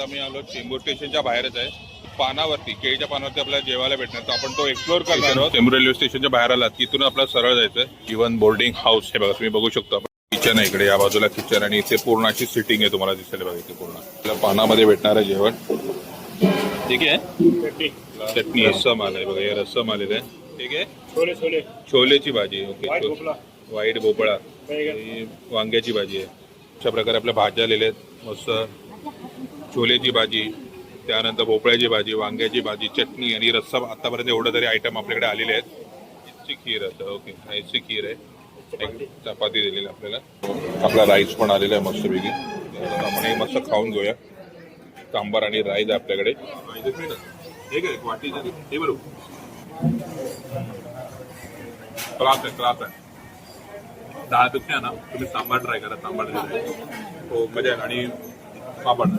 आम्ही आलो चेंबूर स्टेशनच्या बाहेरच आहे. पानावरती केळीच्या पानावरती आपल्याला जेवायला भेटणार, तर आपण तो एक्सप्लोर करणार आहोत. चेंबूर रेल्वे स्टेशनच्या बाहेर आलात तिथून आपल्याला सरळ जायचं. इव्हन बोर्डिंग हाऊस हे बघा, तुम्ही बघू शकता. किचन आहे इकडे, या बाजूला किचन आणि इथे पूर्णाची सिटिंग आहे, तुम्हाला दिसेल बघा इथे पूर्ण. आपल्या पानामध्ये भेटणार आहे जेवण. ठीक आहे, चटणी रस्सम आलाय बघा, हे रस्सम आलेलं आहे. ठीक आहे, छोलेची भाजी, ओके, व्हाईट भोपळा, वांग्याची भाजी आहे. अशा प्रकारे आपल्या भाज्या आलेल्या आहेत मस्त. छोलेची भाजी, त्यानंतर भोपळ्याची भाजी, वांग्याची भाजी, चटणी आणि रस्सा. आतापर्यंत एवढं तरी आयटम आपल्याकडे आलेले आहेत. इथची खीर आहे, ओके, इथची खीर आहे. चपाती दिलेली आपल्याला. आपला राईस पण आलेला आहे मस्तपैकी. आपण हे मस्त खाऊन घेऊया. सांबार आणि राईस आहे आपल्याकडे. हे काय वाटी हे बरोबर क्लास आहे. डाळपेक्षा ना तुम्ही सांबार ट्राय करा. सांबार हो मजा आहे. आणि पापड